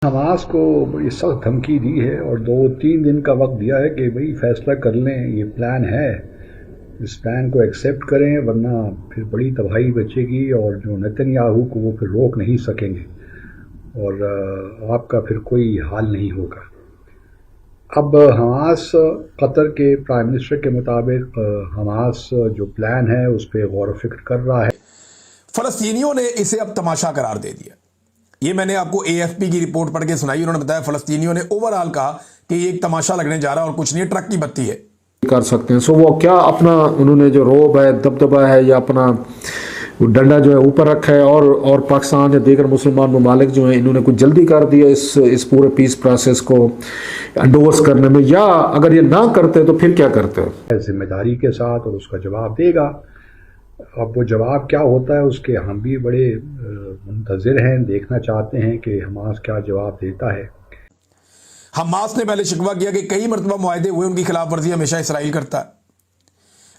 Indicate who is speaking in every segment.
Speaker 1: Hamas کو بڑی سخت دھمکی دی ہے اور 2-3 دن کا وقت دیا ہے کہ بھئی فیصلہ کر لیں، یہ پلان ہے، اس پلان کو ایکسیپٹ کریں ورنہ پھر بڑی تباہی بچے گی اور جو نتن یاہو کو وہ پھر روک نہیں سکیں گے اور آپ کا پھر کوئی حال نہیں ہوگا۔ اب حماس قطر کے پرائم منسٹر کے مطابق حماس جو پلان ہے اس پہ غور و فکر کر رہا ہے۔
Speaker 2: فلسطینیوں نے اسے اب تماشا قرار دے دیا۔ یہ میں نے آپ کو AFP کی رپورٹ پڑھ کے سنائی، انہوں نے بتایا فلسطینیوں نے اوورآل کہا کہ یہ ایک تماشا لگنے جا رہا ہے اور کچھ نہیں، ٹرک کی بتی ہے
Speaker 3: کر سکتے ہیں۔ وہ کیا اپنا انہوں نے جو روب ہے، دبدبہ ہے یا اپنا ڈنڈا جو ہے اوپر رکھا ہے اور پاکستان یا دیگر مسلمان ممالک جو ہیں انہوں نے کچھ جلدی کر دیا اس پورے پیس پروسیس کو انڈورس کرنے میں، یا اگر یہ نہ کرتے تو پھر کیا کرتے ہیں؟
Speaker 1: ذمہ داری کے ساتھ اور اس کا جواب دے گا۔ اب وہ جواب کیا ہوتا ہے اس کے ہم بھی بڑے منتظر ہیں، دیکھنا چاہتے ہیں کہ حماس کیا جواب دیتا ہے۔
Speaker 2: حماس نے پہلے شکوہ کیا کہ کئی مرتبہ معاہدے ہوئے، ان کی خلاف ورزی ہمیشہ اسرائیل کرتا ہے۔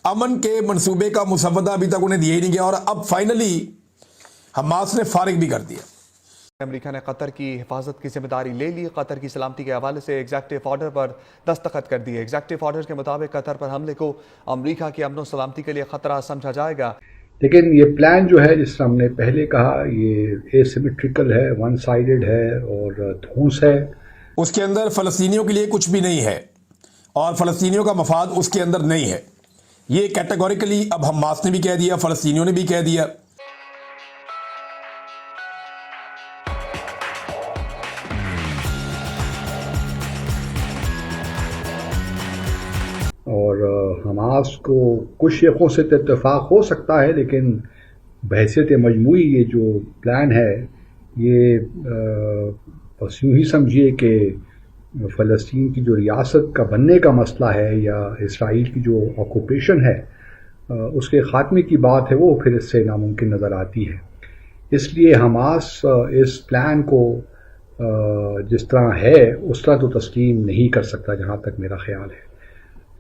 Speaker 2: امن کے منصوبے کا مسودہ ابھی تک انہیں دیا ہی نہیں گیا اور اب فائنلی حماس نے فارغ بھی کر دیا۔
Speaker 4: امریکہ نے قطر کی حفاظت کی ذمہ داری لے لی، قطر کی سلامتی کے حوالے سے ایگزیکٹو آرڈر پر دستخط کر دیے۔ ایگزیکٹو آرڈر کے مطابق قطر پر حملے کو امریکہ کی امن و سلامتی کے لیے خطرہ سمجھا جائے گا۔
Speaker 1: لیکن یہ پلان جو ہے جس طرح ہم نے پہلے کہا یہ اسیمیٹریکل ہے، ون سائیڈڈ ہے اور دھونس ہے۔
Speaker 2: اس کے اندر فلسطینیوں کے لیے کچھ بھی نہیں ہے اور فلسطینیوں کا مفاد اس کے اندر نہیں ہے۔ یہ کیٹیگوریکلی اب حماس نے بھی کہہ دیا، فلسطینیوں نے بھی کہہ دیا۔
Speaker 1: اور حماس کو کچھ شیخوں سے اتفاق ہو سکتا ہے، لیکن بحیثیت مجموعی یہ جو پلان ہے یہ بس یوں ہی سمجھیے کہ فلسطین کی جو ریاست کا بننے کا مسئلہ ہے یا اسرائیل کی جو آکوپیشن ہے اس کے خاتمے کی بات ہے، وہ پھر اس سے ناممکن نظر آتی ہے۔ اس لیے حماس اس پلان کو جس طرح ہے اس طرح تو تسلیم نہیں کر سکتا جہاں تک میرا خیال ہے۔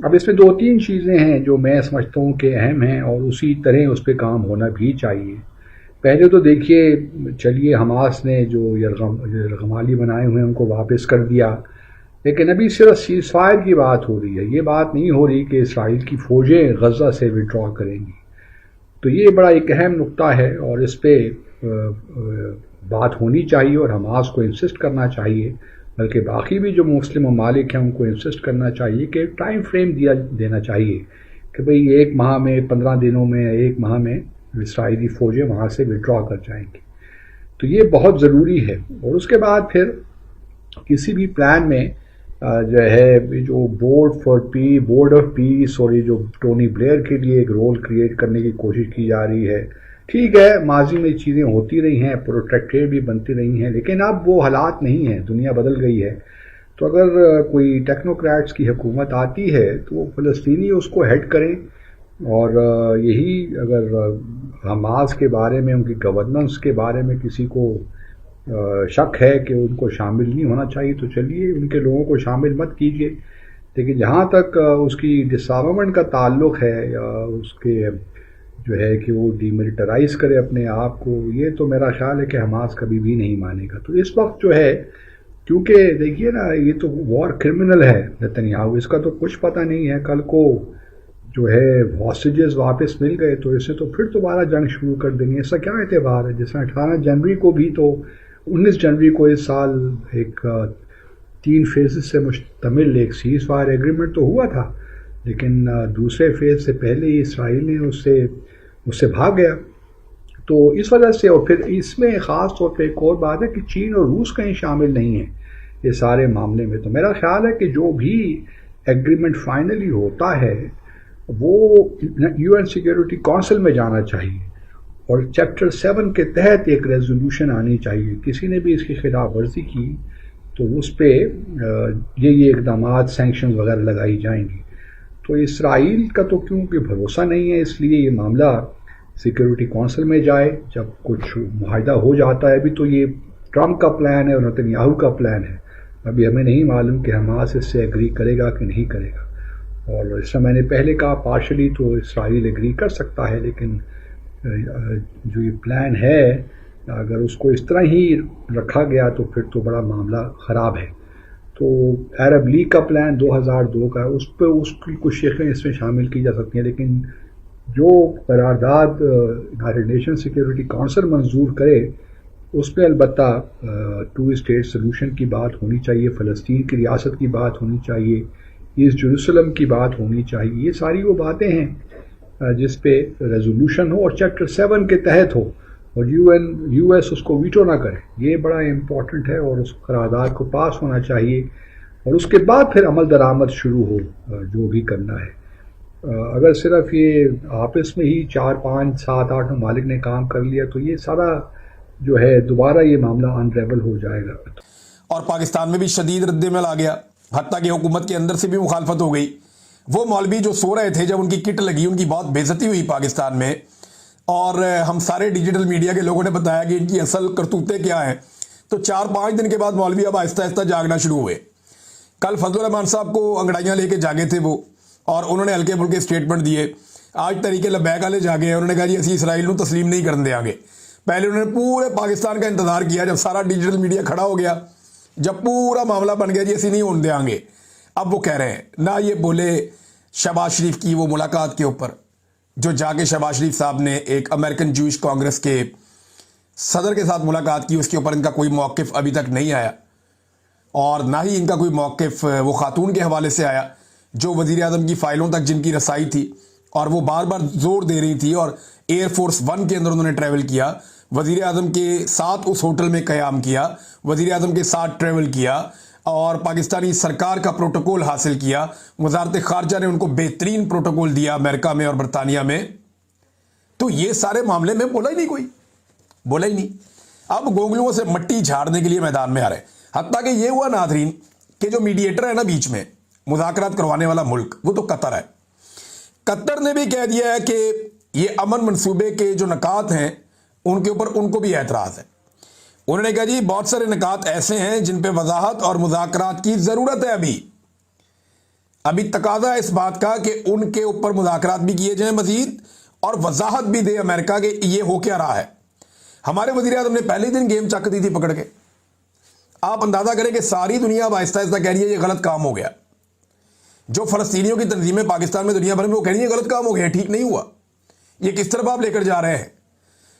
Speaker 1: اب اس میں 2-3 چیزیں ہیں جو میں سمجھتا ہوں کہ اہم ہیں اور اسی طرح اس پہ کام ہونا بھی چاہیے۔ پہلے تو دیکھیے، چلیے حماس نے جو یرغمالی بنائے ہوئے ہیں ان کو واپس کر دیا، لیکن ابھی صرف سیز فائر کی بات ہو رہی ہے، یہ بات نہیں ہو رہی کہ اسرائیل کی فوجیں غزہ سے وڈرا کریں گی۔ تو یہ بڑا ایک اہم نقطہ ہے اور اس پہ بات ہونی چاہیے اور حماس کو انسسٹ کرنا چاہیے، بلکہ باقی بھی جو مسلم ممالک ہیں ان کو انسسٹ کرنا چاہیے کہ ٹائم فریم دینا چاہیے کہ بھئی 1 ماہ میں، 15 دنوں میں، 1 ماہ میں اسرائیلی فوجیں وہاں سے وڈرا کر جائیں گی۔ تو یہ بہت ضروری ہے۔ اور اس کے بعد پھر کسی بھی پلان میں جو ہے جو بورڈ آف پیس اور یہ جو ٹونی بلیئر کے لیے ایک رول کریٹ کرنے کی کوشش کی جا رہی ہے، ٹھیک ہے ماضی میں چیزیں ہوتی رہی ہیں، پروٹیکٹریٹ بھی بنتی رہی ہیں، لیکن اب وہ حالات نہیں ہیں، دنیا بدل گئی ہے۔ تو اگر کوئی ٹیکنوکریٹس کی حکومت آتی ہے تو وہ فلسطینی اس کو ہیڈ کریں، اور یہی اگر حماس کے بارے میں، ان کی گورننس کے بارے میں کسی کو شک ہے کہ ان کو شامل نہیں ہونا چاہیے تو چلیے ان کے لوگوں کو شامل مت کیجیے، لیکن جہاں تک اس کی ڈس آرممنٹ کا تعلق ہے یا اس کے جو ہے کہ وہ ڈی ملٹرائز کرے اپنے آپ کو، یہ تو میرا خیال ہے کہ حماس کبھی بھی نہیں مانے گا۔ تو اس وقت جو ہے، کیونکہ دیکھیے نا یہ تو وار کرمنل ہے نتن یاہو، اس کا تو کچھ پتہ نہیں ہے، کل کو جو ہے ہاسٹیجز واپس مل گئے تو اسے تو پھر دوبارہ جنگ شروع کر دیں گے۔ اس کا کیا اعتبار ہے؟ جس طرح 18 جنوری کو بھی تو 19 جنوری کو اس سال ایک 3 فیزز سے مشتمل ایک سیز فائر ایگریمنٹ تو ہوا تھا، لیکن دوسرے فیز سے پہلے ہی اسرائیل نے اس سے بھاگ گیا۔ تو اس وجہ سے، اور پھر اس میں خاص طور پہ ایک اور بات ہے کہ چین اور روس کہیں شامل نہیں ہیں اس سارے معاملے میں۔ تو میرا خیال ہے کہ جو بھی ایگریمنٹ فائنلی ہوتا ہے وہ UN سیکیورٹی کونسل میں جانا چاہیے اور چیپٹر 7 کے تحت ایک ریزولوشن آنی چاہیے۔ کسی نے بھی اس کی خلاف ورزی کی تو اس پہ یہ اقدامات، سینکشن وغیرہ لگائی جائیں گی۔ تو اسرائیل کا تو کیونکہ بھروسہ نہیں ہے، اس لیے یہ معاملہ سیکیورٹی کونسل میں جائے، جب کچھ معاہدہ ہو جاتا ہے۔ ابھی تو یہ ٹرمپ کا پلان ہے اور نتن یاہو کا پلان ہے، ابھی ہمیں نہیں معلوم کہ حماس اس سے ایگری کرے گا کہ نہیں کرے گا۔ اور اس میں نے پہلے کہا پارشلی تو اسرائیل ایگری کر سکتا ہے، لیکن جو یہ پلان ہے اگر اس کو اس طرح ہی رکھا گیا تو پھر تو بڑا معاملہ خراب ہے. تو عرب لیگ کا پلان 2002 کا ہے, اس پہ اس کی کچھ شیخیں اس میں شامل کی جا سکتی ہیں, لیکن جو قرارداد یونائیٹڈ نیشن سیکیورٹی کونسل منظور کرے اس میں البتہ 2 اسٹیٹ سلوشن کی بات ہونی چاہیے, فلسطین کی ریاست کی بات ہونی چاہیے, ایسٹ جیروسلم کی بات ہونی چاہیے. یہ ساری وہ باتیں ہیں جس پہ ریزولوشن ہو اور چیپٹر 7 کے تحت ہو, اور یو ایس اس کو ویٹو نہ کرے. یہ بڑا امپورٹنٹ ہے, اور اس قرارداد کو پاس ہونا چاہیے, اور اس کے بعد پھر عمل درآمد شروع ہو جو بھی کرنا ہے. اگر صرف یہ آپس میں ہی 4 5 7 8 ممالک نے کام کر لیا تو یہ سارا جو ہے دوبارہ یہ معاملہ انریول ہو جائے گا.
Speaker 2: اور پاکستان میں بھی شدید رد عمل آ گیا, حتیٰ کہ حکومت کے اندر سے بھی مخالفت ہو گئی. وہ مولوی جو سو رہے تھے جب ان کی کٹ لگی, ان کی بہت بے عزتی ہوئی پاکستان میں, اور ہم سارے ڈیجیٹل میڈیا کے لوگوں نے بتایا کہ ان کی اصل کرتوتیں کیا ہیں. تو 4 5 دن کے بعد مولوی اب آہستہ آہستہ جاگنا شروع ہوئے. کل فضل الرحمان صاحب کو انگڑائیاں لے کے جاگے تھے وہ, اور انہوں نے ہلکے پھلکے اسٹیٹمنٹ دیے. آج طریقے لبیک والے جاگے ہیں, انہوں نے کہا جی اسی اسرائیل کو تسلیم نہیں کرن دیں گے. پہلے انہوں نے پورے پاکستان کا انتظار کیا جب سارا ڈیجیٹل میڈیا کھڑا ہو گیا, جب پورا معاملہ بن گیا جی اسی نہیں ہونے دیں گے. اب وہ کہہ رہے ہیں نہ یہ بولے شہباز شریف کی وہ ملاقات کے اوپر جو جا کے شہباز شریف صاحب نے ایک امریکن جوئش کانگریس کے صدر کے ساتھ ملاقات کی, اس کے اوپر ان کا کوئی موقف ابھی تک نہیں آیا, اور نہ ہی ان کا کوئی موقف وہ خاتون کے حوالے سے آیا جو وزیر اعظم کی فائلوں تک جن کی رسائی تھی, اور وہ بار بار زور دے رہی تھی, اور ایئر فورس 1 کے اندر انہوں نے ٹریول کیا, وزیر اعظم کے ساتھ اس ہوٹل میں قیام کیا, وزیر اعظم کے ساتھ ٹریول کیا, اور پاکستانی سرکار کا پروٹوکول حاصل کیا. وزارت خارجہ نے ان کو بہترین پروٹوکول دیا امریکہ میں اور برطانیہ میں. تو یہ سارے معاملے میں بولا ہی نہیں, کوئی بولا ہی نہیں. اب گونگلوں سے مٹی جھاڑنے کے لیے میدان میں آ رہے ہیں. حتیٰ کہ یہ ہوا ناظرین کہ جو میڈیٹر ہے نا بیچ میں مذاکرات کروانے والا ملک, وہ تو قطر ہے. قطر نے بھی کہہ دیا ہے کہ یہ امن منصوبے کے جو نکات ہیں ان کے اوپر ان کو بھی اعتراض ہے. انہوں نے کہا جی بہت سارے نکات ایسے ہیں جن پہ وضاحت اور مذاکرات کی ضرورت ہے. ابھی تقاضا ہے اس بات کا کہ ان کے اوپر مذاکرات بھی کیے جائیں مزید, اور وضاحت بھی دے امریکہ کہ یہ ہو کیا رہا ہے. ہمارے وزیر اعظم نے پہلے دن گیم چک دی تھی پکڑ کے. آپ اندازہ کریں کہ ساری دنیا اب آہستہ آہستہ کہہ رہی ہے یہ غلط کام ہو گیا. جو فلسطینیوں کی تنظیمیں پاکستان میں دنیا بھر میں وہ کہہ رہی ہیں غلط کام ہو گیا, ٹھیک نہیں ہوا, یہ کس طرف آپ لے کر جا رہے ہیں.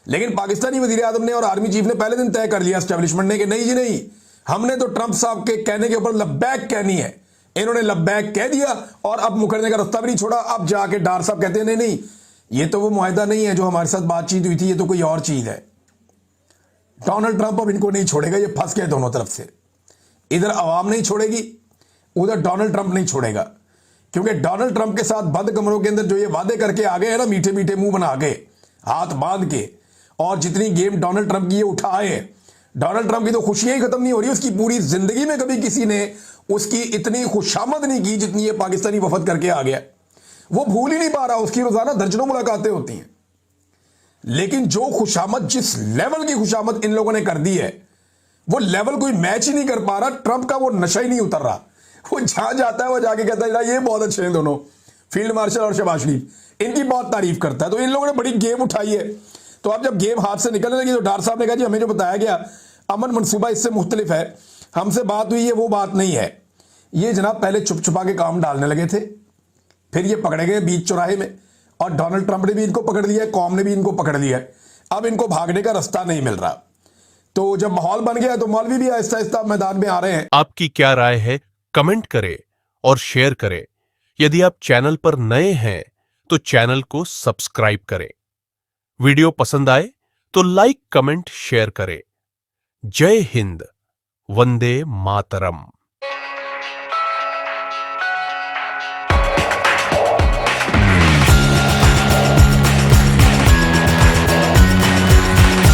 Speaker 2: لیکن پاکستانی وزیر اعظم نے اور آرمی چیف نے پہلے دن طے کر لیا اسٹیبلشمنٹ نے کہ نہیں جی نہیں, ہم نے تو ٹرمپ صاحب کے کہنے کے اوپر لبیک کہنی ہے. انہوں نے لبیک کہہ دیا اور اب مکرنے کا راستہ بھی نہیں چھوڑا. اب جا کے ڈار صاحب کہتے ہیں نہیں نہیں یہ تو وہ معاہدہ نہیں ہے جو ہمارے ساتھ بات چیت ہوئی تھی, یہ تو کوئی اور چیز ہے. ڈونلڈ ٹرمپ اب ان کو نہیں چھوڑے گا, یہ پھنس گئے دونوں طرف سے. ادھر عوام نہیں چھوڑے گی, ادھر ڈونلڈ ٹرمپ نہیں چھوڑے گا, کیونکہ ڈونلڈ ٹرمپ کے ساتھ بند کمروں کے اندر جو یہ وعدے کر کے آگے ہیں نا, میٹھے میٹھے منہ بنا کے ہاتھ باندھ کے, اور جتنی گیم ڈونلڈ ٹرمپ کی یہ اٹھائے ہیں, ڈونلڈ ٹرمپ کی تو خوشیاں ہی ختم نہیں ہو رہی. اس کی پوری زندگی میں کبھی کسی نے اس کی اتنی خوشامد نہیں کی جتنی یہ پاکستانی وفد کر کے آ گیا. وہ بھول ہی نہیں پا رہا, اس کی روزانہ درجنوں ملاقاتیں ہوتی ہیں. لیکن جو خوشامد, جس لیول کی خوشامد ان لوگوں نے کر دی ہے, وہ لیول کوئی میچ ہی نہیں کر پا رہا. ٹرمپ کا وہ نشہ ہی نہیں اتر رہا. وہ جہاں جاتا ہے وہ جا کے کہتا ہے یہ بہت اچھے ہیں دونوں, فیلڈ مارشل اور شہباز شریف, ان کی بہت تعریف کرتا ہے. تو ان لوگوں نے بڑی گیم اٹھائی ہے. تو اب جب گیم ہاتھ سے نکلنے لگی تو ڈار صاحب نے کہا جی ہمیں جو بتایا گیا امن منصوبہ اس سے مختلف ہے, ہم سے بات ہوئی ہے وہ بات نہیں ہے. یہ جناب پہلے چھپ چھپا کے کام ڈالنے لگے تھے, پھر یہ پکڑے گئے بیچ چوراہے میں, اور ڈونلڈ ٹرمپ نے بھی ان کو پکڑ لیا ہے, قوم نے بھی ان کو پکڑ لیا ہے. اب ان کو بھاگنے کا راستہ نہیں مل رہا. تو جب ماحول بن گیا تو مولوی بھی آہستہ آہستہ میدان میں آ رہے ہیں.
Speaker 5: آپ کی کیا رائے ہے کمنٹ کریں اور شیئر کریں. یدی آپ چینل پر نئے ہیں تو چینل کو سبسکرائب کریں. ویڈیو پسند آئے تو لائک کمنٹ شیئر کریں. جے ہند, وندے ماترم.